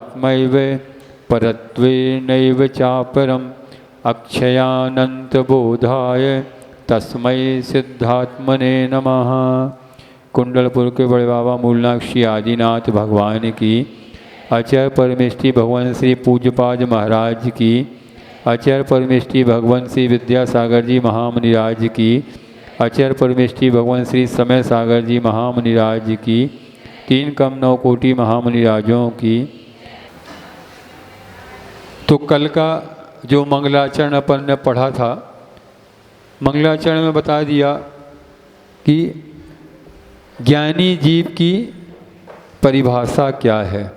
आत्मैव परत्वेनैव चापरम् अक्षयानंतबोधाय तस्मै सिद्धात्मने नमः। कुंडलपुर के बड़े बाबा मूलनाथ श्री आदिनाथ भगवान की, अचर परमेष्टि भगवान श्री पूज्यपाद महाराज की, अचर परमेष्टि भगवान श्री विद्यासागर जी महामुनिराज की, अचर परमेष्टि भगवान श्री समय सागर जी महामुनिराज की, 3 कम 9 कोटि महामुनिराजों की। तो कल का जो मंगलाचरण अपन ने पढ़ा था, मंगलाचरण में बता दिया कि ज्ञानी जीव की परिभाषा क्या है।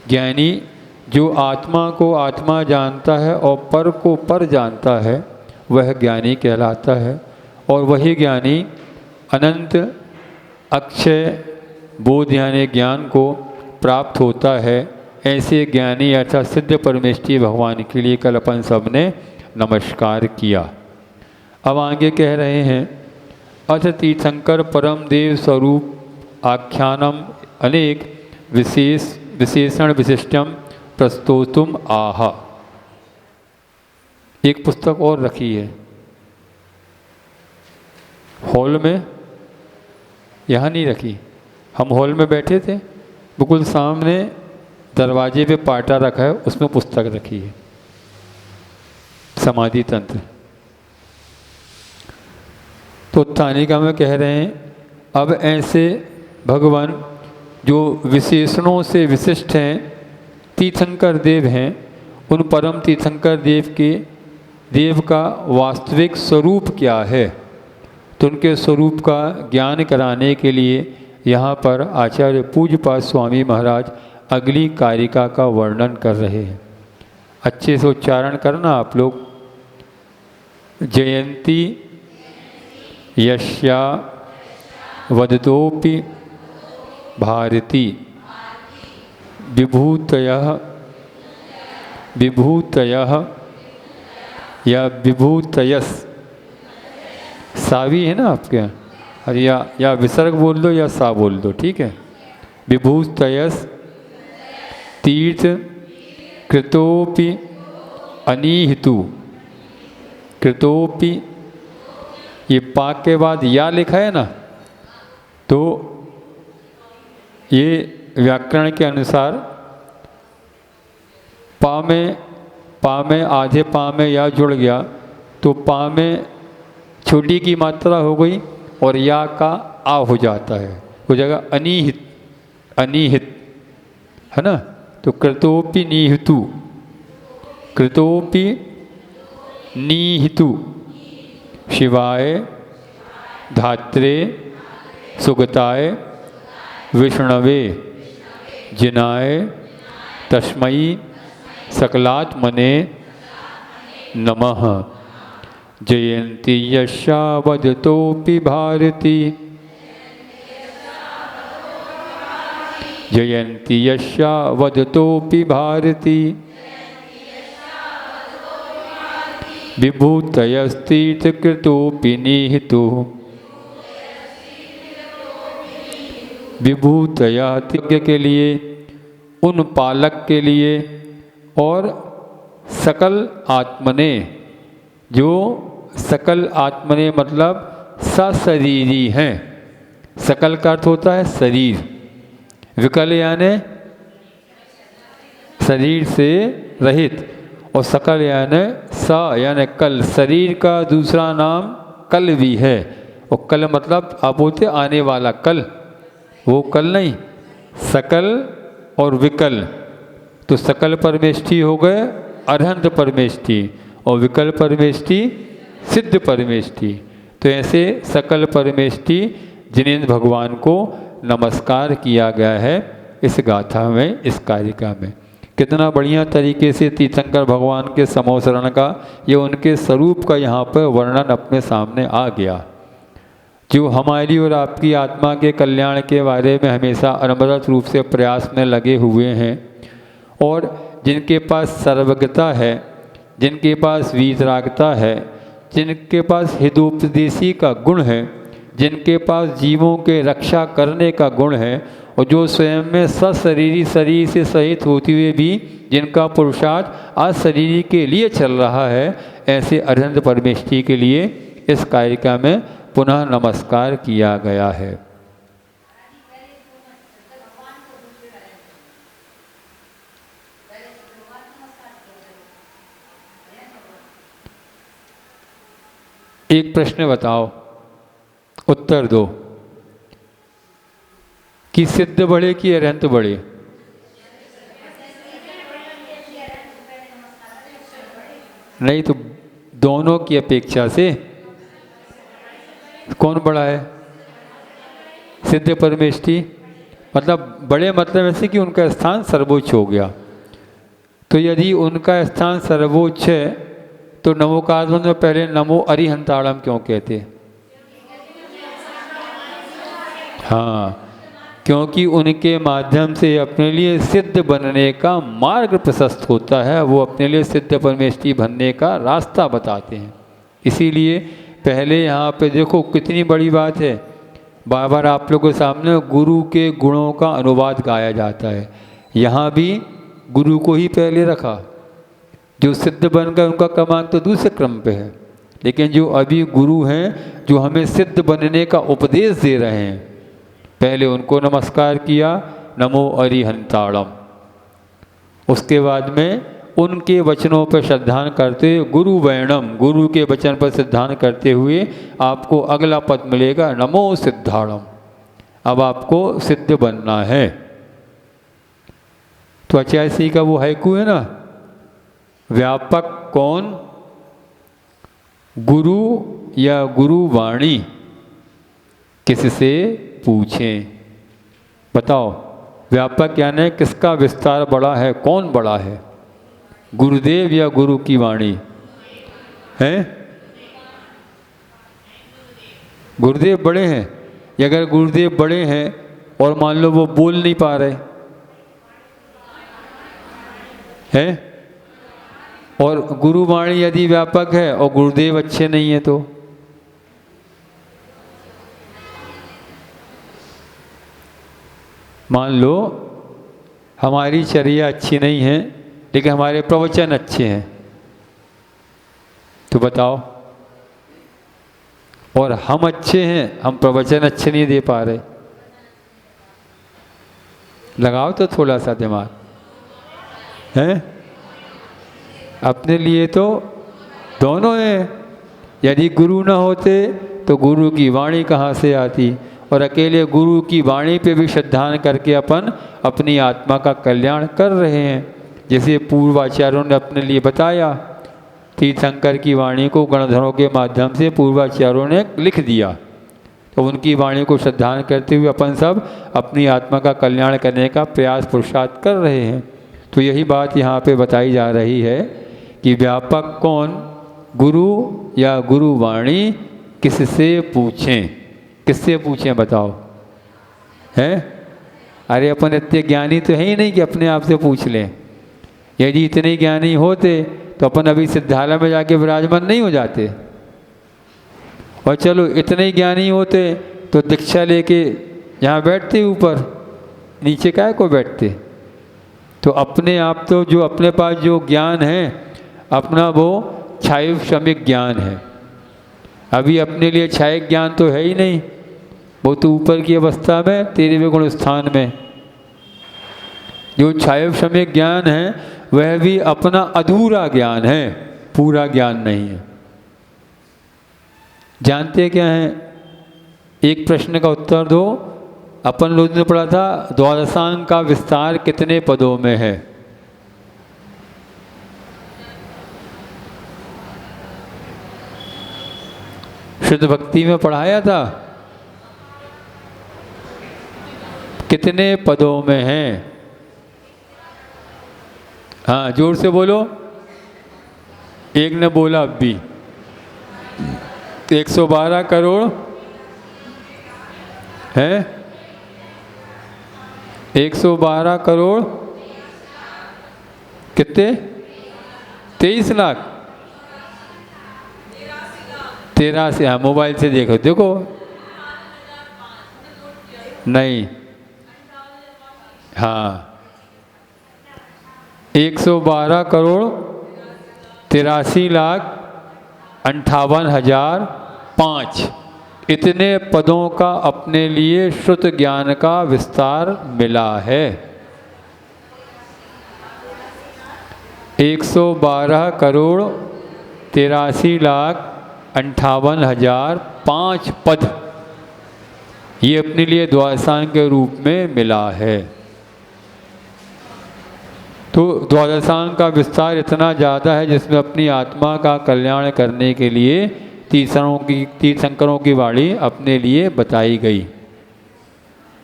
ज्ञानी जो आत्मा को आत्मा जानता है और पर को पर जानता है, वह ज्ञानी कहलाता है। और वही ज्ञानी अनंत अक्षय बोध यानी ज्ञान को प्राप्त होता है। ऐसे ज्ञानी अर्थात सिद्ध परमेष्टि भगवान के लिए कल अपन सब ने नमस्कार किया। अब आगे कह रहे हैं, अथ तीर्थंकर परम देव स्वरूप आख्यानम अनेक विशेषण विशिष्टम प्रस्तोतुम आह। एक पुस्तक और रखी है हॉल में, यहाँ नहीं रखी। हम हॉल में बैठे थे, बिल्कुल सामने दरवाजे पे पाटा रखा है, उसमें पुस्तक रखी है, समाधि तंत्र। तो तानिका में कह रहे हैं, अब ऐसे भगवान जो विशेषणों से विशिष्ट हैं, तीर्थंकर देव हैं, उन परम तीर्थंकर देव का वास्तविक स्वरूप क्या है, तो उनके स्वरूप का ज्ञान कराने के लिए यहाँ पर आचार्य पूज्यपाद स्वामी महाराज अगली कारिका का वर्णन कर रहे हैं। अच्छे से उच्चारण करना आप लोग। जयंती यस्या वदतोपि भारती विभूतयः या विभूतयस, सावी है ना आपके यहाँ, अरे या विसर्ग बोल दो या सा बोल दो, ठीक है। विभूतयस तीर्थ कृतोपि अनिहितु, कृतोपि ये पाक के बाद या लिखा है ना, तो ये व्याकरण के अनुसार पा में आधे पा में या जुड़ गया तो पा में छोटी की मात्रा हो गई और या का आ हो जाता है, हो जाएगा अनिहित है ना। तो कृतोपि निहितु, कृतोपि निहितु शिवाय धात्रे सुगताय विष्णवे जिनाय तस्मै सकलात्मने नमः। जयंती यस्या वदतोपि भारती, जयंती यस्या वदतोपि भारती विभूतयस्तीर्थकृतोपि निहितो, विभूतया यज्ञ के लिए, उन पालक के लिए और सकल आत्मने, जो सकल आत्मने मतलब सशरीरी हैं। सकल का अर्थ होता है शरीर, विकल यानी शरीर से रहित, और सकल यानी सा यानी कल, शरीर का दूसरा नाम कल भी है। और कल मतलब आप बोलते आने वाला कल, वो कल नहीं, सकल और विकल। तो सकल परमेष्टि हो गए अरहंत परमेष्टि और विकल परमेष्टि सिद्ध परमेष्टि। तो ऐसे सकल परमेष्टि जिनेन्द्र भगवान को नमस्कार किया गया है इस गाथा में, इस कारिका में। कितना बढ़िया तरीके से तीर्थंकर भगवान के समोसरण का, ये उनके स्वरूप का यहाँ पर वर्णन अपने सामने आ गया। जो हमारी और आपकी आत्मा के कल्याण के बारे में हमेशा अनवरत रूप से प्रयास में लगे हुए हैं, और जिनके पास सर्वज्ञता है, जिनके पास वीतरागता है, जिनके पास हितोपदेशी का गुण है, जिनके पास जीवों के रक्षा करने का गुण है, और जो स्वयं में सशरीरी शरीर से सहित होते हुए भी जिनका पुरुषार्थ आज शरीर के लिए चल रहा है, ऐसे अरिहंत परमेष्ठी के लिए इस कारिका में पुनः नमस्कार किया गया है। एक प्रश्न बताओ, उत्तर दो कि सिद्ध बड़े कि अरिहंत बड़े? नहीं तो दोनों की अपेक्षा से कौन बड़ा है? सिद्ध परमेष्ठी। मतलब बड़े मतलब ऐसे कि उनका स्थान सर्वोच्च हो गया। तो यदि उनका स्थान सर्वोच्च है तो नमोकार्बन में पहले नमो अरिहंताड़म क्यों कहते? हाँ, क्योंकि उनके माध्यम से अपने लिए सिद्ध बनने का मार्ग प्रशस्त होता है, वो अपने लिए सिद्ध परमेष्ठी बनने का रास्ता बताते हैं। इसीलिए पहले यहाँ पे देखो कितनी बड़ी बात है, बार बार आप लोगों के सामने गुरु के गुणों का अनुवाद गाया जाता है। यहाँ भी गुरु को ही पहले रखा, जो सिद्ध बन गए उनका क्रमांक तो दूसरे क्रम पे है, लेकिन जो अभी गुरु हैं जो हमें सिद्ध बनने का उपदेश दे रहे हैं, पहले उनको नमस्कार किया, नमो अरिहंताड़म। उसके बाद में उनके वचनों पर श्रद्धान करते हुए गुरु वैणम, गुरु के वचन पर श्रद्धान करते हुए आपको अगला पद मिलेगा नमो सिद्धाड़म। अब आपको सिद्ध बनना है। तो अचायसी का वो हैकू है ना, व्यापक कौन, गुरु या गुरु वाणी, किससे पूछें? बताओ, व्यापक यानी किसका विस्तार बड़ा है, कौन बड़ा है, गुरुदेव या गुरु की वाणी है? गुरुदेव बड़े हैं। अगर गुरुदेव बड़े हैं और मान लो वो बोल नहीं पा रहे हैं, और गुरुवाणी यदि व्यापक है और गुरुदेव अच्छे नहीं है, तो मान लो हमारी चर्या अच्छी नहीं है लेकिन हमारे प्रवचन अच्छे हैं, तो बताओ, और हम अच्छे हैं, हम प्रवचन अच्छे नहीं दे पा रहे, लगाओ तो थोड़ा सा दिमाग है। अपने लिए तो दोनों हैं। यदि गुरु ना होते तो गुरु की वाणी कहाँ से आती, और अकेले गुरु की वाणी पे भी श्रद्धान करके अपन अपनी आत्मा का कल्याण कर रहे हैं। जैसे पूर्वाचार्यों ने अपने लिए बताया, तीर्थंकर की वाणी को गणधरों के माध्यम से पूर्वाचार्यों ने लिख दिया, तो उनकी वाणी को श्रद्धान करते हुए अपन सब अपनी आत्मा का कल्याण करने का प्रयास पुरुषार्थ कर रहे हैं। तो यही बात यहाँ पे बताई जा रही है कि व्यापक कौन, गुरु या गुरु वाणी, किससे पूछें? किससे पूछें बताओ? हैं? अरे अपन इतने ज्ञानी तो है ही नहीं कि अपने आप से पूछ लें। यदि इतने ज्ञानी होते तो अपन अभी सिद्धालय में जाके विराजमान नहीं हो जाते। और चलो इतने ज्ञानी होते तो दीक्षा लेके यहाँ बैठते, ऊपर नीचे काहे को बैठते? तो अपने आप तो जो अपने पास जो ज्ञान है अपना, वो क्षायिक श्रमिक ज्ञान है। अभी अपने लिए क्षायिक ज्ञान तो है ही नहीं, वो तो ऊपर की अवस्था में 13वें गुण स्थान में। जो क्षायिक श्रमिक ज्ञान है वह भी अपना अधूरा ज्ञान है, पूरा ज्ञान नहीं है। जानते क्या हैं? एक प्रश्न का उत्तर दो। अपन लोगों ने पढ़ा था द्वादशांग का विस्तार कितने पदों में है? शुद्ध भक्ति में पढ़ाया था, कितने पदों में है? हाँ, जोर से बोलो। एक ने बोला अब भी 112 करोड़ है, 112 करोड़ कितने? 23 लाख 83। हाँ, मोबाइल से देखो, देखो नहीं हाँ, 112 करोड़ 83,58,005 इतने पदों का अपने लिए श्रुत ज्ञान का विस्तार मिला है। 112 करोड़ 83,58,005 पद ये अपने लिए द्वादशांग के रूप में मिला है। तो द्वादशांग का विस्तार इतना ज़्यादा है जिसमें अपनी आत्मा का कल्याण करने के लिए तीर्थंकरों की वाणी अपने लिए बताई गई।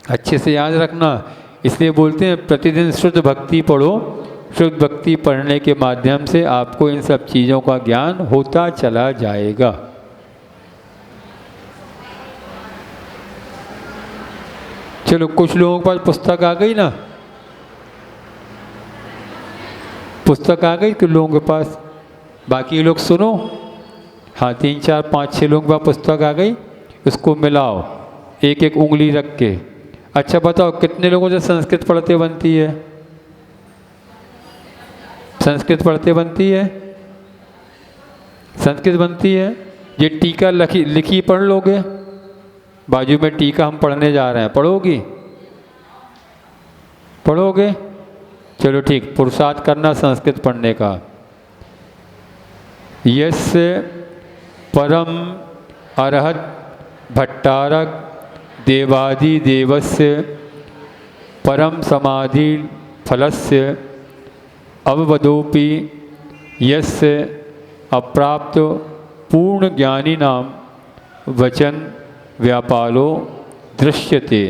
अच्छे से याद रखना, इसलिए बोलते हैं प्रतिदिन शुद्ध भक्ति पढ़ो। शुद्ध भक्ति पढ़ने के माध्यम से आपको इन सब चीज़ों का ज्ञान होता चला जाएगा। चलो, कुछ लोगों के पास पुस्तक आ गई ना, पुस्तक आ गई कुछ लोगों के पास। बाकी लोग सुनो, हाँ 3 4 5 6 लोगों के पास पुस्तक आ गई, उसको मिलाओ एक एक उंगली रख के। अच्छा बताओ, कितने लोगों से संस्कृत पढ़ते बनती है? संस्कृत पढ़ते बनती है? संस्कृत बनती है। ये टीका लिखी पढ़ लोगे? बाजू में टीका हम पढ़ने जा रहे हैं, पढ़ोगी? पढ़ोगे? चलो ठीक, पुरुषार्थ करना संस्कृत पढ़ने का। यस्य परम अरहत भट्टारक देवादि देवस्य परम समाधि फलस्य अववदोपि यस्य अप्राप्त पूर्ण ज्ञानी नाम वचन व्यापारो दृश्यते।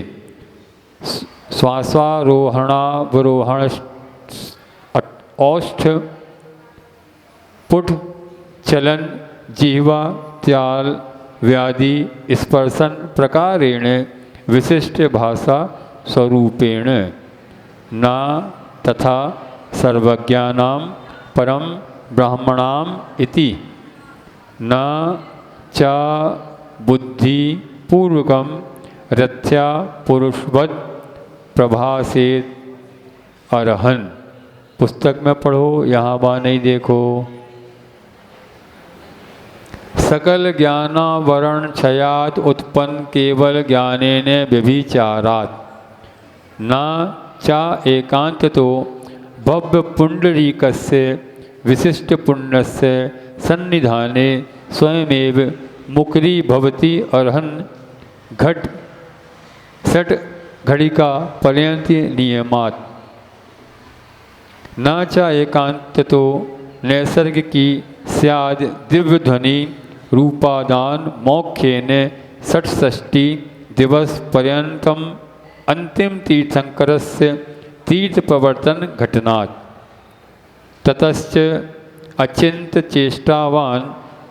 श्वासारोहणावरोहण औष्ठ पुट चलन जिह्वा त्याल व्याधि स्पर्शन प्रकारेण विशिष्ट भाषा स्वरूपेण ना तथा सर्वज्ञानां परम ब्राह्मणाम इति न च बुद्धि पूर्वकम रथ्या पुरुषवद प्रभासे अरहन। पुस्तक में पढ़ो, यहाँ वहाँ नहीं देखो। सकल ज्ञानावरण क्षयात उत्पन्न केवल ज्ञानेन व्यभिचारात् न चा एकांततो भव्य पुंडरीकस्य विशिष्ट पुण्यस्य सन्निधाने स्वयमेव मुकरी भवति अर्हन् घट षट घड़िका पर्यंत नियमात् न च एकांततो नैसर्ग की स्याद दिव्य ध्वनि रूपादान मोक्षेन षट्षष्टि दिवस पर्यंतम अंतिम तीर्थंकरस्य तीर्थ प्रवर्तन घटनात् ततश्च अचिंत चेष्टावान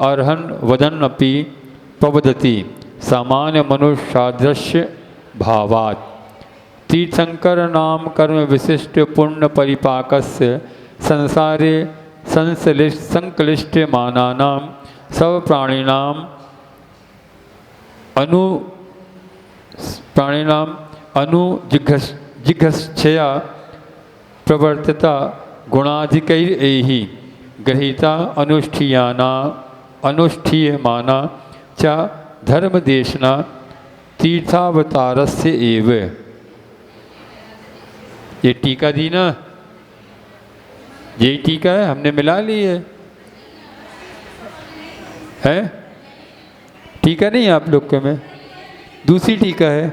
अर्हन् वदन्नपि प्रवदति सामान्य मनुष्यादृश्य भावात्। तीर्थंकर नाम कर्म विशिष्ट पुण्य परिपाकस्य संसारे संकलिष्ट मानानां सब प्राणिनाम जिघ्रक्षया प्रवर्तिता गुणाधिकैहि गृहीता अनुष्ठीयमाना च धर्मदेशना तीर्थावतारस्य एव। ये टीका दी ना, यही टीका है, हमने मिला ली है? टीका नहीं है आप लोग के में? दूसरी टीका है,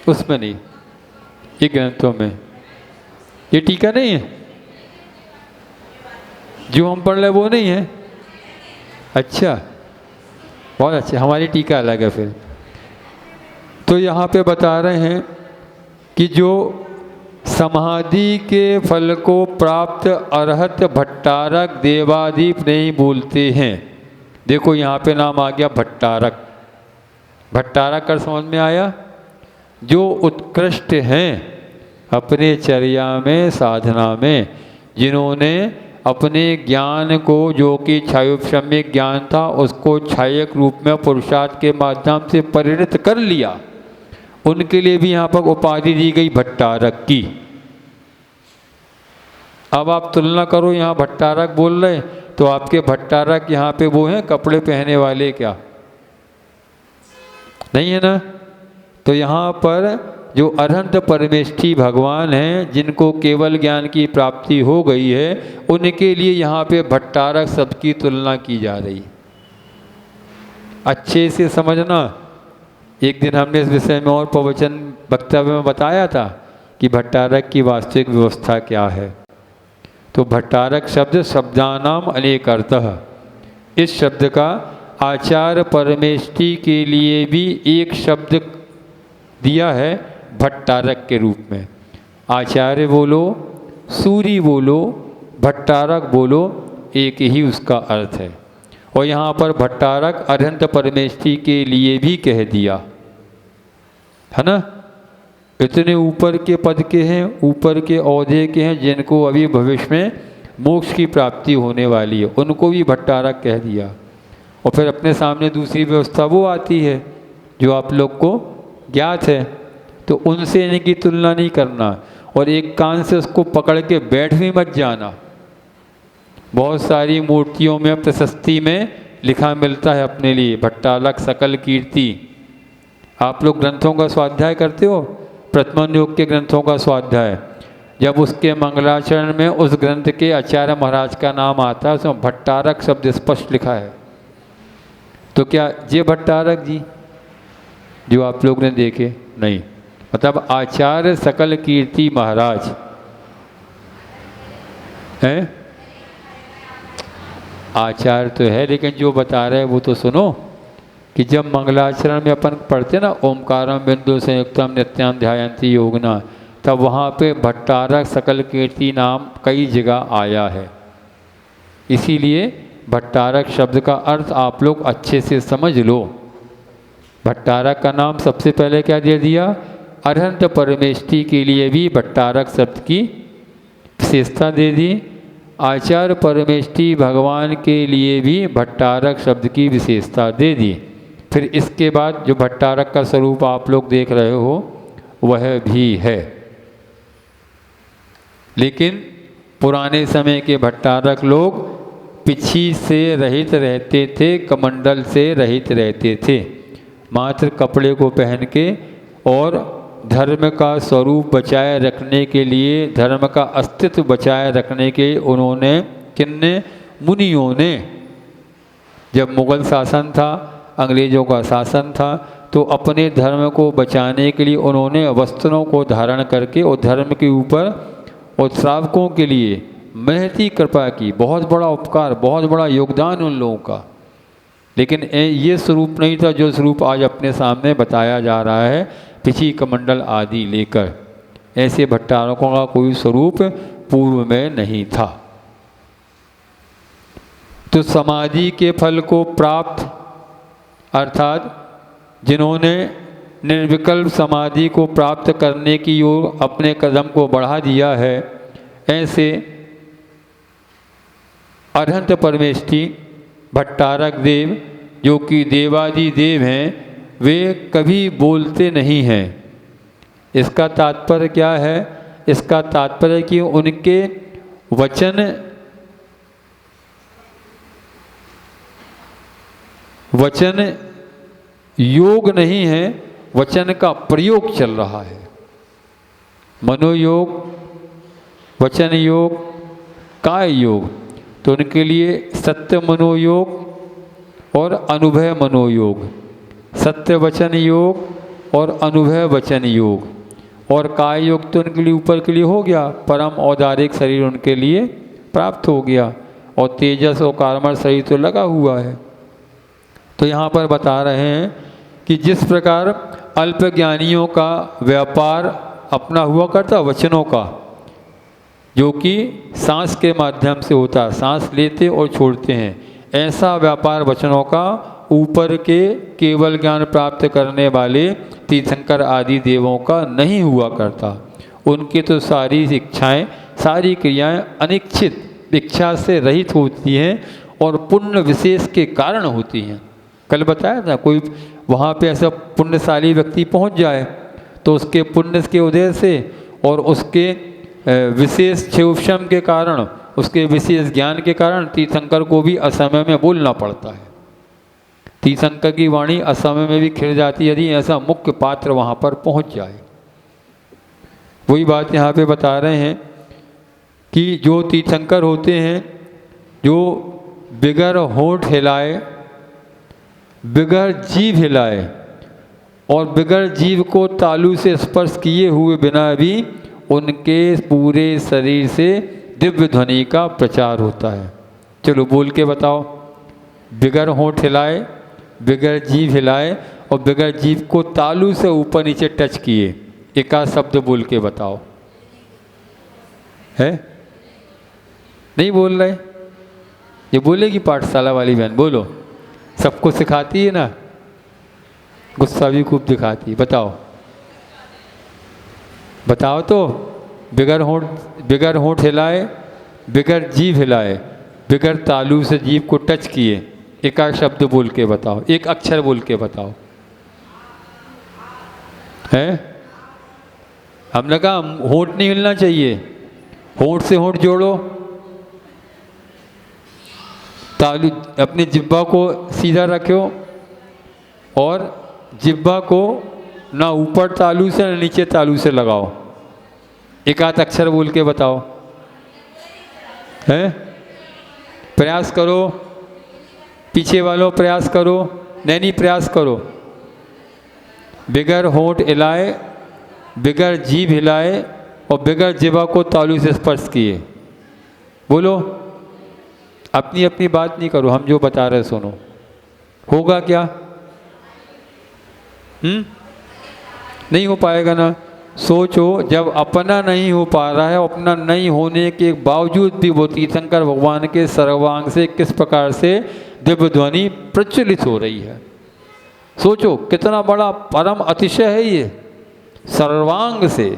उसमें नहीं, ये ग्रंथों में ये टीका नहीं है। जो हम पढ़ रहे वो नहीं है। अच्छा, बहुत अच्छा, हमारी टीका अलग है फिर। तो यहाँ पे बता रहे हैं कि जो समाधि के फल को प्राप्त अरहत भट्टारक देवादीप नहीं बोलते हैं। देखो यहाँ पे नाम आ गया भट्टारक। भट्टारक का समझ में आया? जो उत्कृष्ट हैं अपने चर्या में, साधना में, जिन्होंने अपने ज्ञान को, जो कि क्षयोपशम्य ज्ञान था, उसको क्षयक रूप में पुरुषार्थ के माध्यम से परिणत कर लिया, उनके लिए भी यहाँ पर उपाधि दी गई भट्टारक की। अब आप तुलना करो, यहाँ भट्टारक बोल रहे तो आपके भट्टारक यहाँ पे वो हैं कपड़े पहने वाले, क्या नहीं है ना। तो यहाँ पर जो अनंत परमेष्ठी भगवान हैं, जिनको केवल ज्ञान की प्राप्ति हो गई है, उनके लिए यहाँ पे भट्टारक शब्द की तुलना की जा रही। अच्छे से समझना। एक दिन हमने इस विषय में और प्रवचन वक्तव्य में बताया था कि भट्टारक की वास्तविक व्यवस्था क्या है। तो भट्टारक शब्द शब्दानाम अनेक अर्थः, इस शब्द का आचार्य परमेष्ठी के लिए भी एक शब्द दिया है भट्टारक के रूप में। आचार्य बोलो, सूरी बोलो, भट्टारक बोलो, एक ही उसका अर्थ है। और यहाँ पर भट्टारक अनंत परमेष्ठी के लिए भी कह दिया है ना। इतने ऊपर के पद के हैं, ऊपर के औहदे के हैं, जिनको अभी भविष्य में मोक्ष की प्राप्ति होने वाली है, उनको भी भट्टारक कह दिया। और फिर अपने सामने दूसरी व्यवस्था वो आती है जो आप लोग को ज्ञात है, तो उनसे इनकी तुलना नहीं करना। और एक कान से उसको पकड़ के बैठ भी मत जाना। बहुत सारी मूर्तियों में प्रशस्ति में लिखा मिलता है अपने लिए भट्टारक सकल कीर्ति। आप लोग ग्रंथों का स्वाध्याय करते हो, प्रथम योग के ग्रंथों का स्वाध्याय, जब उसके मंगलाचरण में उस ग्रंथ के आचार्य महाराज का नाम आता है, उसमें भट्टारक शब्द स्पष्ट लिखा है। तो क्या ये भट्टारक जी जो आप लोग ने देखे? नहीं, मतलब आचार्य सकल कीर्ति महाराज हैं। आचार्य तो है, लेकिन जो बता रहे हैं वो तो सुनो कि जब मंगलाचरण में अपन पढ़ते ना ओमकारम बिंदु संयुक्तम नित्याम ध्यायन्ति योगिना, तब वहाँ पे भट्टारक सकल कीर्ति नाम कई जगह आया है। इसीलिए भट्टारक शब्द का अर्थ आप लोग अच्छे से समझ लो। भट्टारक का नाम सबसे पहले क्या दे दिया? अनंत परमेष्ठी के लिए भी भट्टारक शब्द की विशेषता दे दी। आचार्य परमेष्ठी भगवान के लिए भी भट्टारक शब्द की विशेषता दे दी। फिर इसके बाद जो भट्टारक का स्वरूप आप लोग देख रहे हो वह भी है। लेकिन पुराने समय के भट्टारक लोग पिछी से रहित रहते थे, कमंडल से रहित रहते थे, मात्र कपड़े को पहन के, और धर्म का स्वरूप बचाए रखने के लिए, धर्म का अस्तित्व बचाए रखने के उन्होंने, किन्ने, मुनियों ने, जब मुग़ल शासन था, अंग्रेज़ों का शासन था, तो अपने धर्म को बचाने के लिए उन्होंने वस्त्रों को धारण करके और धर्म के ऊपर और श्रावकों के लिए महती कृपा की। बहुत बड़ा उपकार, बहुत बड़ा योगदान उन लोगों का। लेकिन ये स्वरूप नहीं था जो स्वरूप आज अपने सामने बताया जा रहा है, पिछी कमंडल आदि लेकर। ऐसे भट्टारकों का कोई स्वरूप पूर्व में नहीं था। तो समाधि के फल को प्राप्त, अर्थात जिन्होंने निर्विकल्प समाधि को प्राप्त करने की ओर अपने कदम को बढ़ा दिया है, ऐसे अनंत परमेष्ठी भट्टारक देव, जो कि देवादि देव हैं, वे कभी बोलते नहीं हैं। इसका तात्पर्य क्या है? इसका तात्पर्य कि उनके वचन योग नहीं है, वचन का प्रयोग चल रहा है। मनोयोग, वचन योग, काय योग। तो उनके लिए सत्य मनोयोग और अनुभव मनोयोग, सत्य वचन योग और अनुभव वचन योग, और काय योग तो उनके लिए ऊपर के लिए हो गया, परम औदारिक शरीर उनके लिए प्राप्त हो गया, और तेजस और कार्मर शरीर तो लगा हुआ है। तो यहाँ पर बता रहे हैं कि जिस प्रकार अल्पज्ञानियों का व्यापार अपना हुआ करता वचनों का, जो कि सांस के माध्यम से होता है, सांस लेते और छोड़ते हैं, ऐसा व्यापार वचनों का ऊपर के केवल ज्ञान प्राप्त करने वाले तीर्थंकर आदि देवों का नहीं हुआ करता। उनकी तो सारी इच्छाएं, सारी क्रियाएं अनिच्छित इच्छा से रहित होती हैं और पुण्य विशेष के कारण होती हैं। कल बताया था, कोई वहाँ पे ऐसा पुण्यशाली व्यक्ति पहुँच जाए तो उसके पुण्य के उदय से और उसके विशेष क्षोभम के कारण, उसके विशेष ज्ञान के कारण तीर्थंकर को भी असमय में बोलना पड़ता है। तीर्थंकर की वाणी असमय में भी खिल जाती है यदि ऐसा मुख्य पात्र वहाँ पर पहुँच जाए। वही बात यहाँ पे बता रहे हैं कि जो तीर्थंकर होते हैं, जो बिगर होंठ हिलाए, बिगर जीभ हिलाए और बिगर जीभ को तालू से स्पर्श किए हुए बिना भी उनके पूरे शरीर से दिव्य ध्वनि का प्रचार होता है। चलो बोल के बताओ। बिगर होंठ हिलाए, बिगर जीभ हिलाए और बिगर जीभ को तालू से ऊपर नीचे टच किए, एक आध शब्द बोल के बताओ। है नहीं बोल रहे? ये बोलेगी पाठशाला वाली बहन, बोलो। सबको सिखाती है ना, गुस्सा भी खूब दिखाती है। बताओ बताओ तो। बिगर होंठ हिलाए, बिगर जीभ हिलाए, बिगर तालू से जीभ को टच किए, एक आध शब्द बोल के बताओ, एक अक्षर बोल के बताओ। है? हमने कहा होंठ नहीं हिलना चाहिए, होंठ से होंठ जोड़ो, तालू अपनी जिब्बा को सीधा रखो और जिब्बा को ना ऊपर तालू से ना नीचे तालू से लगाओ। एक आध अक्षर बोल के बताओ। है? प्रयास करो, पीछे वालों प्रयास करो, नैनी प्रयास करो। बिगर होंठ हिलाए, बिगर जीभ हिलाए और बिगर जिब्बा को तालू से स्पर्श किए। बोलो। अपनी अपनी बात नहीं करो, हम जो बता रहे सुनो। होगा क्या? नहीं हो पाएगा ना। सोचो, जब अपना नहीं हो पा रहा है, अपना नहीं होने के बावजूद भी वो तीर्थंकर भगवान के सर्वांग से किस प्रकार से दिव्य ध्वनि प्रचलित हो रही है। सोचो कितना बड़ा परम अतिशय है ये। सर्वांग से,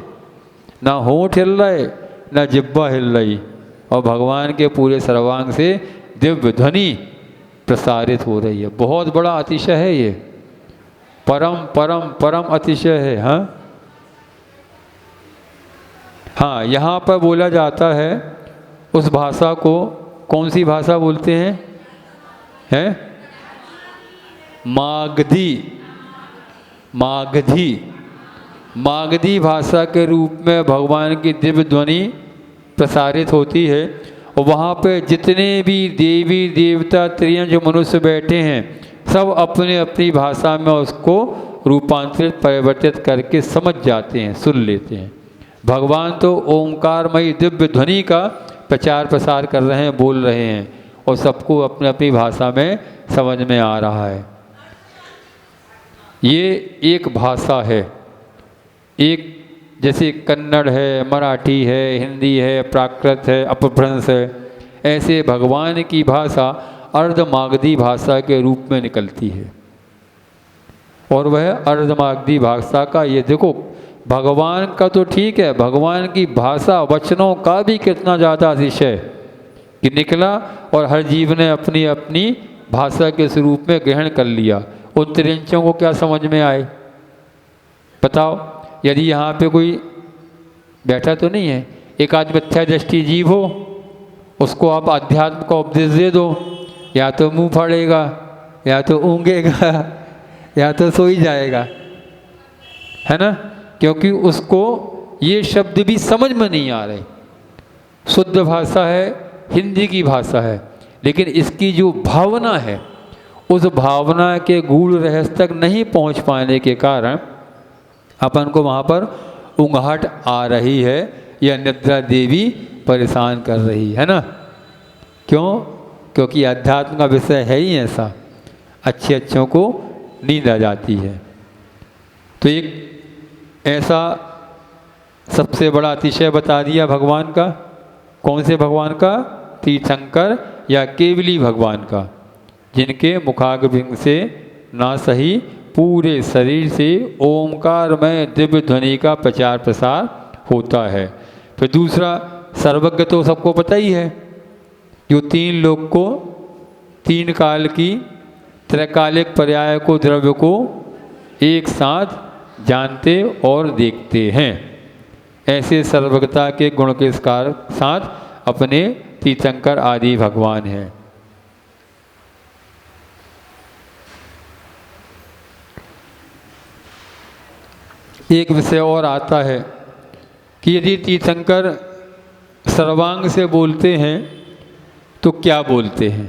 ना होंठ हिल रहे ना जिब्बा हिल रही और भगवान के पूरे सर्वांग से दिव्य ध्वनि प्रसारित हो रही है। बहुत बड़ा अतिशय है ये, परम परम परम अतिशय है। हाँ हाँ, यहाँ पर बोला जाता है उस भाषा को, कौन सी भाषा बोलते हैं? हैं? मागधी। मागधी, मागधी भाषा के रूप में भगवान की दिव्य ध्वनि प्रसारित होती है। और वहाँ पे जितने भी देवी देवता त्रियंज मनुष्य बैठे हैं, सब अपने अपनी भाषा में उसको रूपांतरित परिवर्तित करके समझ जाते हैं, सुन लेते हैं। भगवान तो ओंकारमयी दिव्य ध्वनि का प्रचार प्रसार कर रहे हैं, बोल रहे हैं और सबको अपनी अपनी भाषा में समझ में आ रहा है। ये एक भाषा है। एक जैसे कन्नड़ है, मराठी है, हिंदी है, प्राकृत है, अपभ्रंश है, ऐसे भगवान की भाषा अर्धमागधी भाषा के रूप में निकलती है। और वह अर्धमागधी भाषा का, ये देखो भगवान का तो ठीक है, भगवान की भाषा वचनों का भी कितना ज़्यादा अतिशय कि निकला और हर जीव ने अपनी अपनी भाषा के स्वरूप में ग्रहण कर लिया। उन त्रियंचों को क्या समझ में आए बताओ? यदि यहाँ पे कोई बैठा तो नहीं है, एक आध मिथ्या दृष्टि जीव हो, उसको आप अध्यात्म का उपदेश दे दो, या तो मुंह फाड़ेगा, या तो ऊँगेगा, या तो सो ही जाएगा, है ना? क्योंकि उसको ये शब्द भी समझ में नहीं आ रहे। शुद्ध भाषा है, हिंदी की भाषा है, लेकिन इसकी जो भावना है, उस भावना के गूढ़ रहस्य तक नहीं पहुंच पाने के कारण अपन को वहाँ पर ऊँघाहट आ रही है या निद्रा देवी परेशान कर रही है ना। क्यों? क्योंकि अध्यात्म का विषय है ही ऐसा, अच्छे अच्छों को नींद आ जाती है। तो एक ऐसा सबसे बड़ा अतिशय बता दिया भगवान का। कौन से भगवान का? तीर्थंकर या केवली भगवान का, जिनके मुखाग्रभिंग से ना सही पूरे शरीर से ओमकारमय दिव्य ध्वनि का प्रचार प्रसार होता है। फिर दूसरा, सर्वज्ञ तो सबको पता ही है, जो तीन लोक को, तीन काल की त्रैकालिक पर्याय को, द्रव्य को एक साथ जानते और देखते हैं। ऐसे सर्वज्ञता के गुण के साथ अपने तीर्थंकर आदि भगवान हैं। एक विषय और आता है कि यदि तीर्थंकर सर्वांग से बोलते हैं तो क्या बोलते हैं?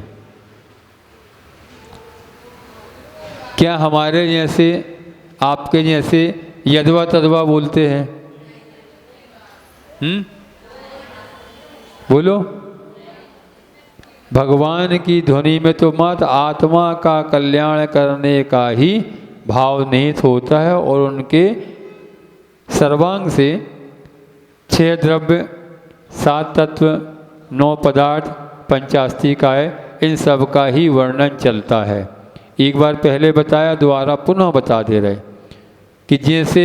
क्या हमारे जैसे आपके जैसे यदवा तदवा बोलते हैं? बोलो। भगवान की ध्वनि में तो मत आत्मा का कल्याण करने का ही भाव निहित होता है और उनके सर्वांग से 6 द्रव्य, 7 तत्व, 9 पदार्थ, 85 काय, इन सब का ही वर्णन चलता है। एक बार पहले बताया, दोबारा पुनः बता दे रहे कि जैसे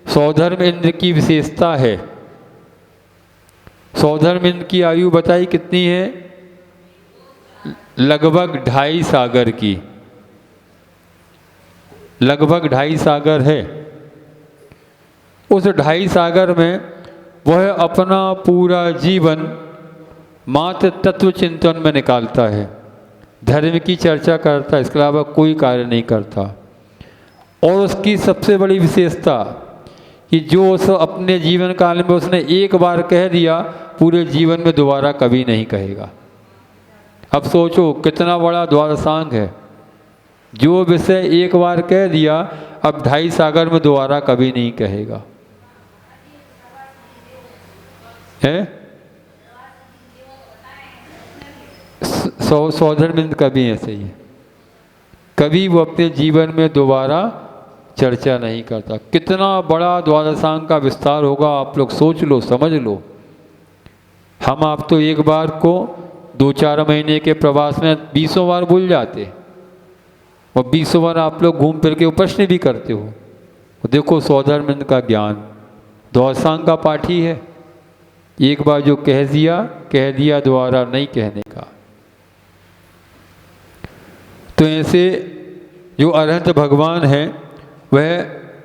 सौधर्म इंद्र की विशेषता है। सौधर्म इंद्र की आयु बताई कितनी है? लगभग 2.5 सागर की, लगभग 2.5 सागर है। उस 2.5 सागर में वह अपना पूरा जीवन मात्र तत्व चिंतन में निकालता है, धर्म की चर्चा करता है, इसके अलावा कोई कार्य नहीं करता। और उसकी सबसे बड़ी विशेषता कि जो उस अपने जीवन काल में उसने एक बार कह दिया, पूरे जीवन में दोबारा कभी नहीं कहेगा। अब सोचो कितना बड़ा द्वादशांग है। जो विषय एक बार कह दिया, अब 2.5 सागर में दोबारा कभी नहीं कहेगा। है सौधर्मिंद कभी ऐसे ही है, कभी वो अपने जीवन में दोबारा चर्चा नहीं करता। कितना बड़ा द्वादशांग का विस्तार होगा, आप लोग सोच लो, समझ लो। हम आप तो एक बार को 2-4 महीने के प्रवास में 20 बार भूल जाते, और 20 बार आप लोग घूम फिर के प्रश्न भी करते हो। देखो सौधर्मिंद का ज्ञान द्वादशांग का पाठी है। एक बार जो कह दिया दोबारा नहीं कहने का। तो ऐसे जो अरहंत भगवान हैं वह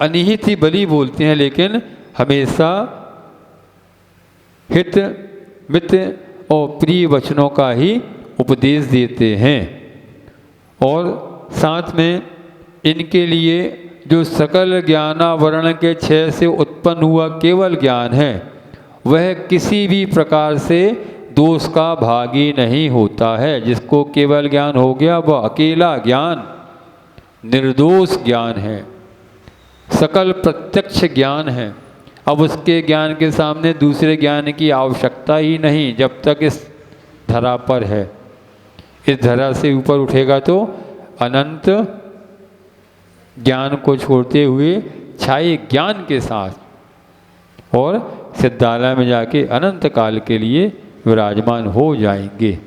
अनिहित ही बलि बोलते हैं, लेकिन हमेशा हित मित और प्रिय वचनों का ही उपदेश देते हैं। और साथ में इनके लिए जो सकल ज्ञानावरण के 6 से उत्पन्न हुआ केवल ज्ञान है, वह किसी भी प्रकार से दोष का भागी नहीं होता है। जिसको केवल ज्ञान हो गया वह अकेला ज्ञान निर्दोष ज्ञान है, सकल प्रत्यक्ष ज्ञान है। अब उसके ज्ञान के सामने दूसरे ज्ञान की आवश्यकता ही नहीं, जब तक इस धरा पर है। इस धरा से ऊपर उठेगा तो अनंत ज्ञान को छोड़ते हुए छाये ज्ञान के साथ और सिद्धालय में जाके अनंत काल के लिए विराजमान हो जाएंगे।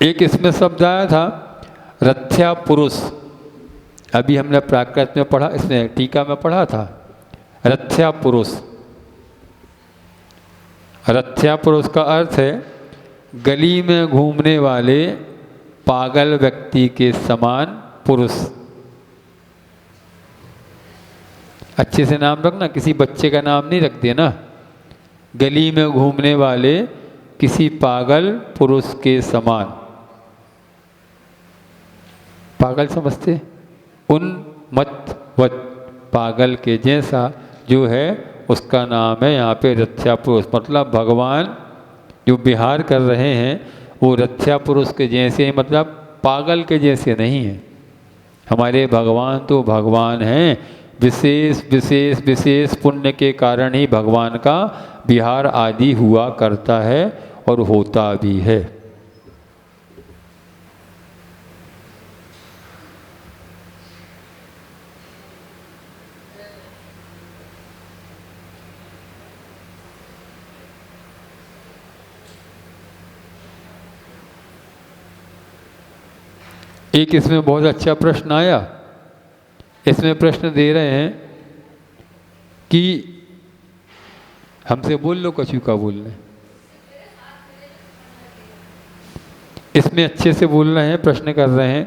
एक इसमें शब्द आया था रथ्या पुरुष, अभी हमने प्राकृत में पढ़ा, इसमें टीका में पढ़ा था रथ्या पुरुष। रथ्या पुरुष का अर्थ है गली में घूमने वाले पागल व्यक्ति के समान पुरुष। अच्छे से नाम रखना, किसी बच्चे का नाम नहीं रख देना। गली में घूमने वाले किसी पागल पुरुष के समान। पागल समझते? उन मत पागल के जैसा जो है उसका नाम है यहाँ पे रथ्या पुरुष। मतलब भगवान जो विहार कर रहे हैं वो रथ्या पुरुष के जैसे, मतलब पागल के जैसे नहीं है। हमारे भगवान तो भगवान हैं, विशेष विशेष विशेष पुण्य के कारण ही भगवान का विहार आदि हुआ करता है और होता भी है। एक इसमें बहुत अच्छा प्रश्न आया। इसमें प्रश्न दे रहे हैं कि हमसे बोल लो, कछु का बोलने। इसमें अच्छे से बोल रहे हैं, प्रश्न कर रहे हैं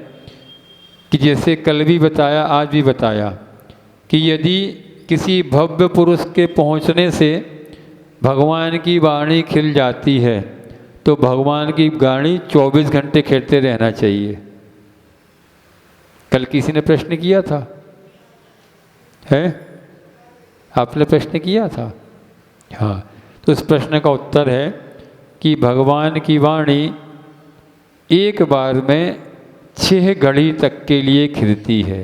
कि जैसे कल भी बताया, आज भी बताया कि यदि किसी भव्य पुरुष के पहुंचने से भगवान की वाणी खिल जाती है तो भगवान की वाणी 24 घंटे खिलते रहना चाहिए। कल किसी ने प्रश्न किया था, है आपने प्रश्न किया था? हाँ, तो इस प्रश्न का उत्तर है कि भगवान की वाणी एक बार में 6 घड़ी तक के लिए खिलती है।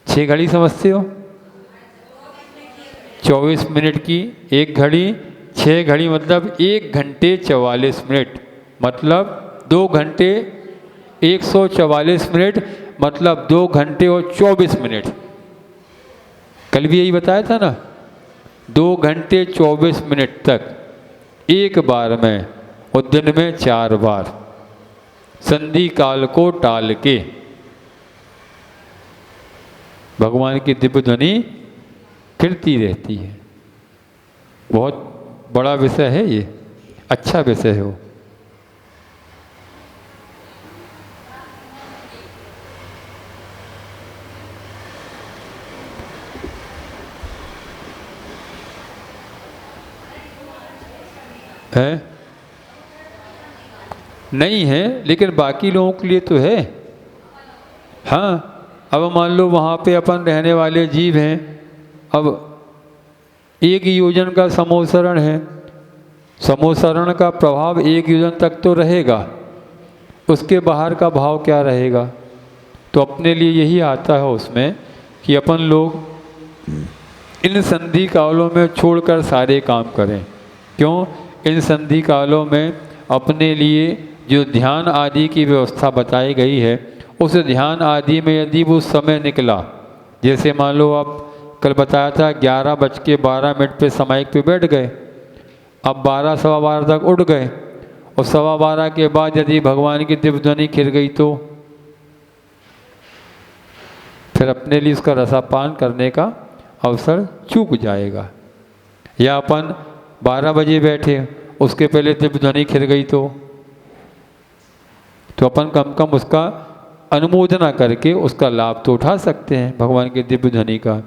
6 घड़ी समझते हो? 24 मिनट की एक घड़ी, 6 घड़ी मतलब 1 घंटे 44 मिनट, मतलब 2 घंटे 144 मिनट, मतलब 2 घंटे और 24 मिनट। कल भी यही बताया था ना, 2 घंटे 24 मिनट तक एक बार में, और दिन में 4 बार, संधि काल को टाल के भगवान की दिव्य ध्वनि खिलती रहती है। बहुत बड़ा विषय है ये, अच्छा विषय है वो। है नहीं है, लेकिन बाकी लोगों के लिए तो है। हाँ, अब मान लो वहाँ पे अपन रहने वाले जीव हैं, अब 1 योजन का समोसरण है, समोसरण का प्रभाव 1 योजन तक तो रहेगा, उसके बाहर का भाव क्या रहेगा? तो अपने लिए यही आता है उसमें कि अपन लोग इन संधि कालों में छोड़कर सारे काम करें। क्यों? इन संधि कालों में अपने लिए जो ध्यान आदि की व्यवस्था बताई गई है, उस ध्यान आदि में यदि वो समय निकला, जैसे मान लो आप कल बताया था 11:12 पे समायिक पे बैठ गए, अब 12 सवा 12 तक उठ गए, और सवा 12 के बाद यदि भगवान की दिव्य ध्वनि खिल गई तो फिर अपने लिए उसका रसापान करने का अवसर चूक जाएगा। या अपन 12 बजे बैठे, उसके पहले दिव्य ध्वनि खिल गई तो अपन कम कम उसका अनुमोदना करके उसका लाभ तो उठा सकते हैं भगवान के दिव्य ध्वनि का।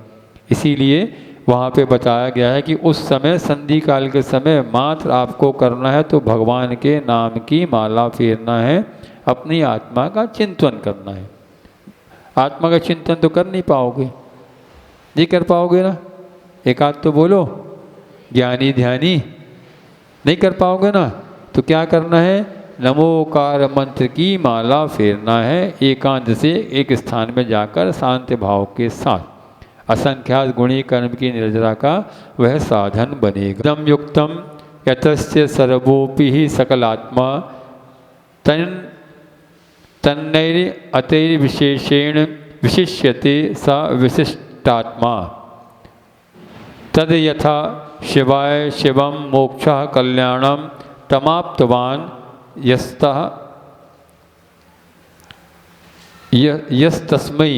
इसीलिए वहाँ पे बताया गया है कि उस समय संधि काल के समय मात्र आपको करना है तो भगवान के नाम की माला फेरना है, अपनी आत्मा का चिंतन करना है। आत्मा का चिंतन तो कर नहीं पाओगे, नहीं कर पाओगे ना, एक आध तो बोलो, ज्ञानी ध्यानी, नहीं कर पाओगे ना। तो क्या करना है? नमोकार मंत्र की माला फेरना है, एकांत से एक स्थान में जाकर शांत भाव के साथ। असंख्यात गुणी कर्म की निर्जरा का वह साधन बनेगा। दम युक्तम यतस्य सर्वोपि ही सकलात्मा तन्नैर अतैर विशेषेण विशिष्यते स विशिष्टात्मा तद यथा शिवाय शिवम मोक्षः कल्याणम तमाप्तवान यस्तः यस्तस्मै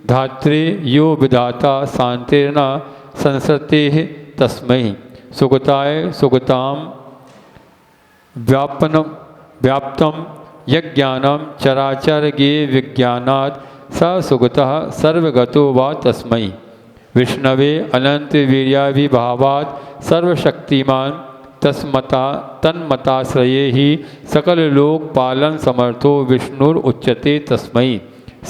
धात्रे यो विधाता शांतिर्न संसते तस्मै सुगताय सुगताम व्याप्तम यज्ञानम चराचर गे विज्ञानात् स सुगतः सर्वगतो वा तस्मै विष्णवे अनंत वीर्याभिभावात् सर्वशक्तिमान तस्मता तन्मताश्रये ही सकल लोक पालन समर्थो विष्णुर उच्यते तस्मै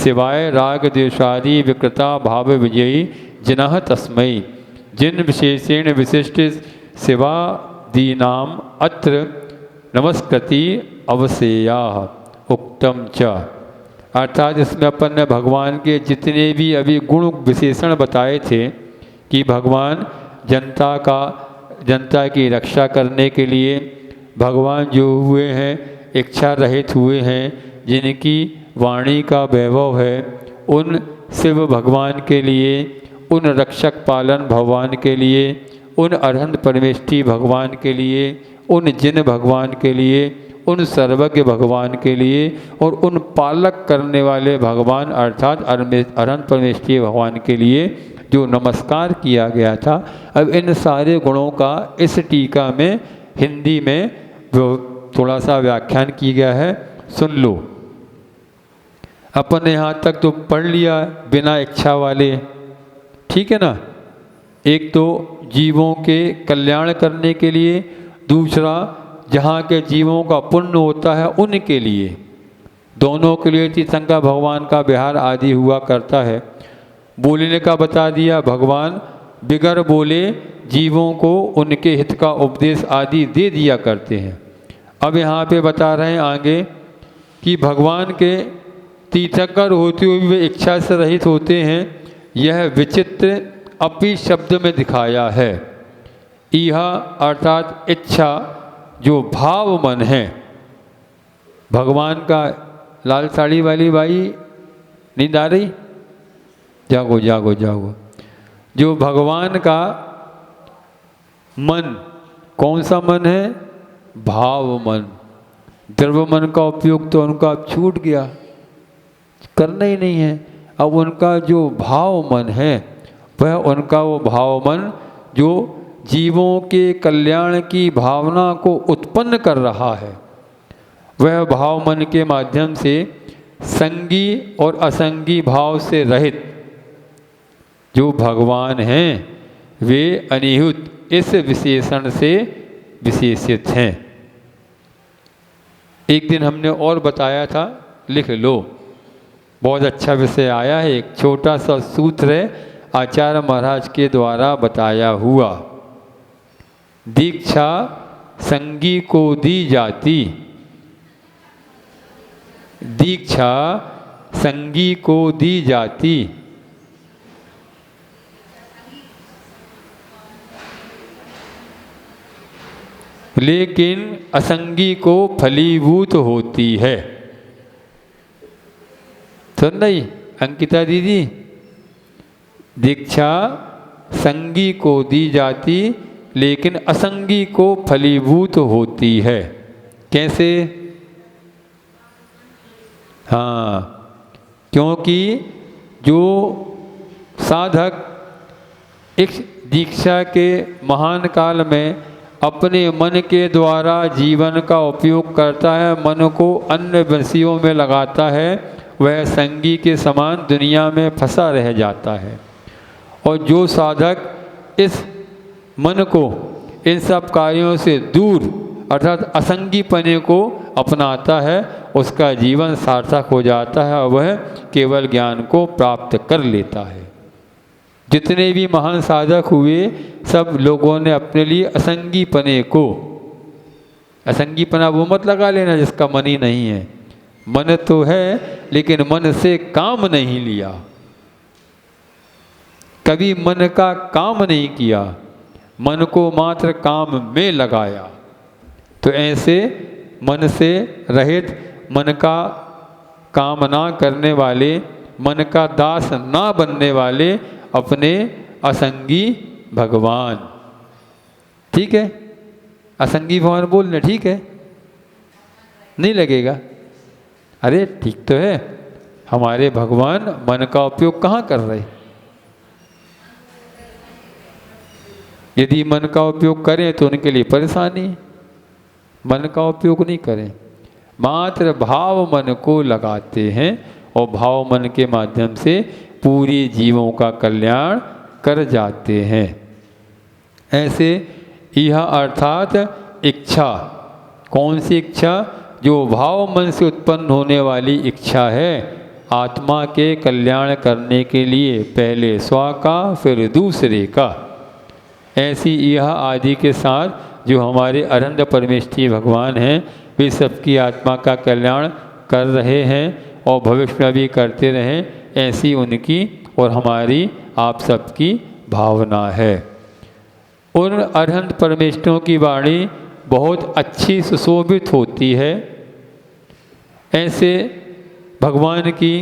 शिवाय राग द्वेषादि विकृता भाव विजयी जिनः तस्मै जिन विशेषेण विशिष्ट शिवादीनाम अत्र नमस्कृति अवसेया उक्तम च। अर्थात इसमें अपन ने भगवान के जितने भी अभी गुण विशेषण बताए थे कि भगवान जनता की रक्षा करने के लिए भगवान जो हुए हैं इच्छा रहित हुए हैं, जिनकी वाणी का वैभव है, उन शिव भगवान के लिए, उन रक्षक पालन भगवान के लिए, उन अरहंत परमेष्ठी भगवान के लिए, उन जिन भगवान के लिए, उन सर्वज्ञ भगवान के लिए और उन पालक करने वाले भगवान अर्थात अरहंत परमेष्ठी भगवान के लिए जो नमस्कार किया गया था। अब इन सारे गुणों का इस टीका में हिंदी में थोड़ा सा व्याख्यान किया गया है, सुन लो। अपन ने यहाँ तक तो पढ़ लिया बिना इच्छा वाले, ठीक है ना। एक तो जीवों के कल्याण करने के लिए, दूसरा जहाँ के जीवों का पुण्य होता है उनके लिए, दोनों के लिए तीर्थंकर भगवान का विहार आदि हुआ करता है। बोलने का बता दिया, भगवान बिगर बोले जीवों को उनके हित का उपदेश आदि दे दिया करते हैं। अब यहाँ पे बता रहे हैं आगे कि भगवान के तीर्थंकर होते हुए वे इच्छा से रहित होते हैं। यह विचित्र अपि शब्द में दिखाया है। यह अर्थात इच्छा जो भाव मन है, भगवान का, लाल साड़ी वाली बाई नींद आ रही, जागो जागो जागो। जो भगवान का मन, कौन सा मन है? भाव मन। द्रव्य मन का उपयोग तो उनका अब छूट गया, करना ही नहीं है। अब उनका जो भाव मन है वह उनका वो भाव मन जो जीवों के कल्याण की भावना को उत्पन्न कर रहा है, वह भाव मन के माध्यम से संगी और असंगी भाव से रहित जो भगवान हैं वे अनिहुत इस विशेषण से विशेषित हैं। एक दिन हमने और बताया था, लिख लो, बहुत अच्छा विषय आया है। एक छोटा सा सूत्र है आचार्य महाराज के द्वारा बताया हुआ। दीक्षा संगी को दी जाती, दीक्षा संगी को दी जाती, लेकिन असंगी को फलीभूत होती है। सुन रही अंकिता दीदी? दीक्षा संगी को दी जाती लेकिन असंगी को फलीभूत होती है। कैसे? हाँ, क्योंकि जो साधक इस दीक्षा के महान काल में अपने मन के द्वारा जीवन का उपयोग करता है, मन को अन्य विषयों में लगाता है, वह संगी के समान दुनिया में फंसा रह जाता है। और जो साधक इस मन को इन सब कार्यों से दूर अर्थात असंगी पने को अपनाता है, उसका जीवन सार्थक हो जाता है और वह केवल ज्ञान को प्राप्त कर लेता है। जितने भी महान साधक हुए सब लोगों ने अपने लिए असंगी पने को, असंगी पना वो मत लगा लेना जिसका मन ही नहीं है। मन तो है लेकिन मन से काम नहीं लिया, कभी मन का काम नहीं किया, मन को मात्र काम में लगाया। तो ऐसे मन से रहित, मन का काम ना करने वाले, मन का दास ना बनने वाले अपने असंगी भगवान, ठीक है? असंगी भगवान बोलने ठीक है, नहीं लगेगा? अरे ठीक तो है, हमारे भगवान मन का उपयोग कहाँ कर रहे? यदि मन का उपयोग करें तो उनके लिए परेशानी, मन का उपयोग नहीं करें, मात्र भाव मन को लगाते हैं और भाव मन के माध्यम से पूरे जीवों का कल्याण कर जाते हैं। ऐसे यह अर्थात इच्छा, कौन सी इच्छा? जो भाव मन से उत्पन्न होने वाली इच्छा है, आत्मा के कल्याण करने के लिए पहले स्व का फिर दूसरे का। ऐसी यह आदि के साथ जो हमारे अनंत परमेष्ठी भगवान हैं, वे सबकी आत्मा का कल्याण कर रहे हैं और भविष्य में भी करते रहें, ऐसी उनकी और हमारी आप सबकी भावना है। उन अनंत परमेष्ठियों की वाणी बहुत अच्छी सुशोभित होती है। ऐसे भगवान की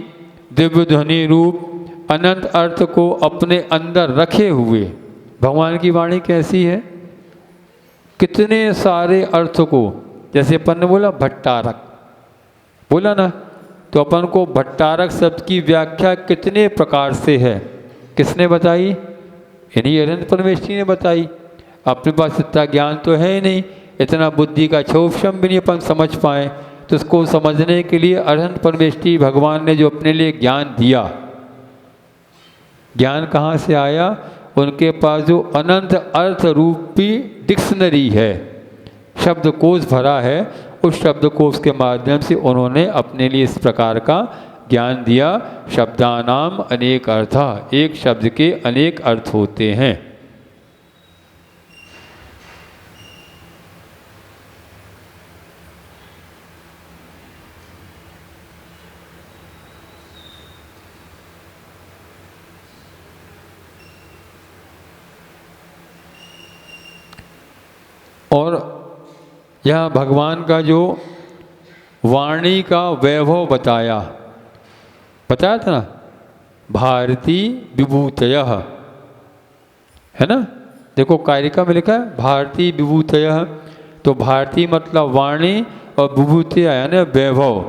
दिव्य ध्वनि रूप अनंत अर्थ को अपने अंदर रखे हुए भगवान की वाणी कैसी है? कितने सारे अर्थ को, जैसे अपन ने बोला भट्टारक, बोला ना, तो अपन को भट्टारक शब्द की व्याख्या कितने प्रकार से है, किसने बताई? इन्हीं अनंत परमेष्ठी ने बताई। अपने पास इतना ज्ञान तो है ही नहीं, इतना बुद्धि का क्षोभशम भी नहीं अपन समझ पाए, तो उसको समझने के लिए अनंत परमेष्टि भगवान ने जो अपने लिए ज्ञान दिया, ज्ञान कहाँ से आया? उनके पास जो अनंत अर्थ रूपी डिक्शनरी है, शब्दकोश भरा है, उस शब्दकोश के माध्यम से उन्होंने अपने लिए इस प्रकार का ज्ञान दिया। शब्दानाम अनेक अर्थ, एक शब्द के अनेक अर्थ होते हैं। और यह भगवान का जो वाणी का वैभव बताया था ना, भारती विभूतयः, है ना? देखो कारिका में लिखा है भारती विभूतयः। तो भारती मतलब वाणी और विभूति यानी वैभव।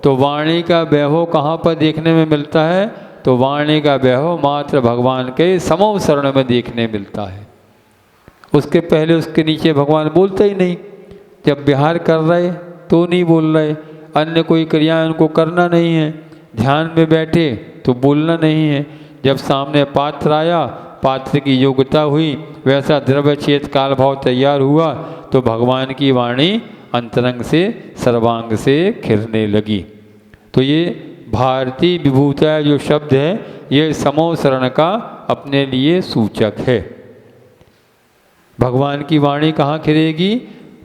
तो वाणी का वैभव कहाँ पर देखने में मिलता है? तो वाणी का वैभव मात्र भगवान के समो शरण में देखने मिलता है। उसके पहले उसके नीचे भगवान बोलते ही नहीं। जब विहार कर रहे तो नहीं बोल रहे, अन्य कोई क्रिया उनको करना नहीं है, ध्यान में बैठे तो बोलना नहीं है। जब सामने पात्र आया, पात्र की योग्यता हुई, वैसा द्रव्य चेत काल भाव तैयार हुआ, तो भगवान की वाणी अंतरंग से सर्वांग से खिरने लगी। तो ये भारती विभूता जो शब्द है, ये समो शरण का अपने लिए सूचक है। भगवान की वाणी कहाँ खिरेगी?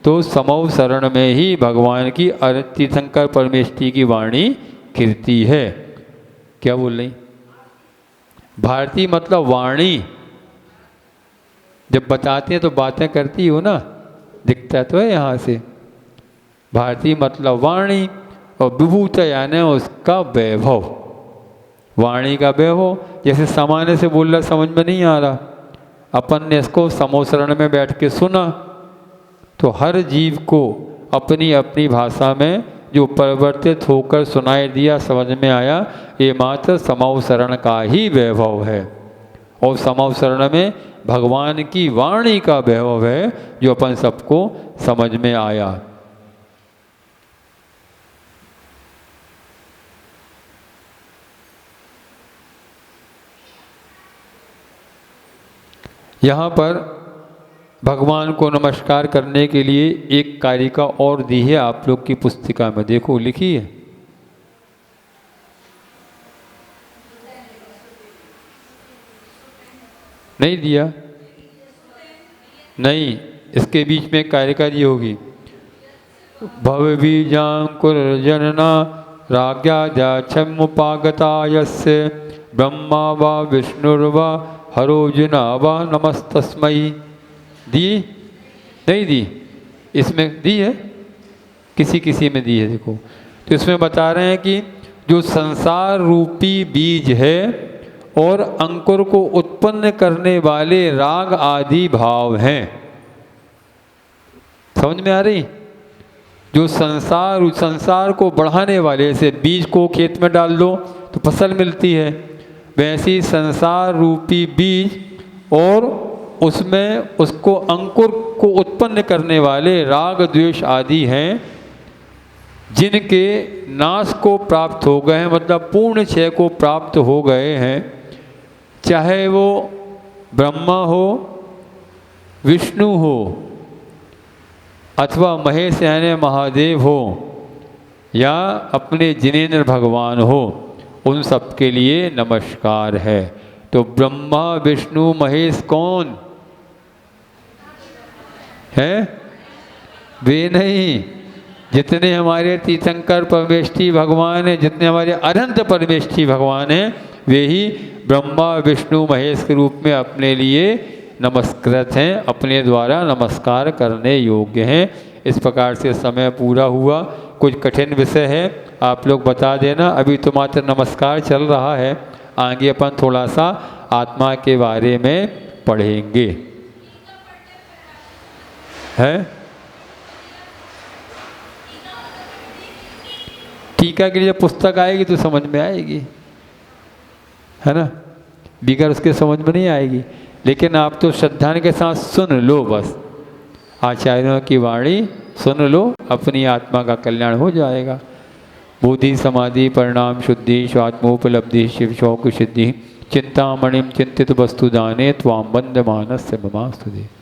तो समो शरण में ही भगवान की तीर्थंकर परमेष्टि की वाणी खिरती है। क्या बोल रही? भारती मतलब वाणी। जब बताते हैं तो बातें करती हो ना, दिखता तो है यहाँ से। भारती मतलब वाणी, और विभूत यानी उसका वैभव, वाणी का वैभव। जैसे सामान्य से बोल रहा समझ में नहीं आ रहा, अपन ने इसको समोसरण में बैठ के सुना, तो हर जीव को अपनी अपनी भाषा में जो परिवर्तित होकर सुनाई दिया, समझ में आया, ये मात्र समोसरण का ही वैभव है। और समोसरण में भगवान की वाणी का वैभव है, जो अपन सबको समझ में आया। यहाँ पर भगवान को नमस्कार करने के लिए एक कारिका और दी है, आप लोग की पुस्तिका में देखो लिखी है। नहीं दिया? नहीं, इसके बीच में कारिका दी होगी। भव बीजांकुर जनना राज्ञा जाक्षमुपागता यस्य ब्रह्मा वा विष्णुर्वा हरोजुना वा नमस्तस्मै। दी? नहीं दी? इसमें दी है, किसी किसी में दी है। देखो तो इसमें बता रहे हैं कि जो संसार रूपी बीज है और अंकुर को उत्पन्न करने वाले राग आदि भाव हैं। समझ में आ रही? जो संसार को बढ़ाने वाले, से बीज को खेत में डाल दो तो फसल मिलती है, वैसी संसार रूपी बीज और उसमें उसको अंकुर को उत्पन्न करने वाले राग द्वेष आदि हैं, जिनके नाश को प्राप्त हो गए हैं, मतलब पूर्ण क्षय को प्राप्त हो गए हैं। चाहे वो ब्रह्मा हो, विष्णु हो, अथवा महेश यानी महादेव हो, या अपने जिनेंद्र भगवान हो, उन सब के लिए नमस्कार है। तो ब्रह्मा विष्णु महेश कौन है? वे नहीं, जितने हमारे तीर्थंकर परमेष्टि भगवान हैं, जितने हमारे अनंत परमेष्टि भगवान हैं, वे ही ब्रह्मा विष्णु महेश के रूप में अपने लिए नमस्कृत हैं, अपने द्वारा नमस्कार करने योग्य हैं। इस प्रकार से समय पूरा हुआ। कुछ कठिन विषय है, आप लोग बता देना। अभी तो मात्र नमस्कार चल रहा है, आगे अपन थोड़ा सा आत्मा के बारे में पढ़ेंगे। है टीका के लिए पुस्तक आएगी तो समझ में आएगी, है ना? बिगर उसके समझ में नहीं आएगी। लेकिन आप तो श्रद्धा के साथ सुन लो, बस आचार्यों की वाणी सुन लो, अपनी आत्मा का कल्याण हो जाएगा। बुद्धि समाधि परिणाम शुद्धि स्वात्मोपलब्धि शिव शौक सिद्धि चिंतामणिम चिंतित वस्तु दाने त्वाम बंद मानस ममास्तुते।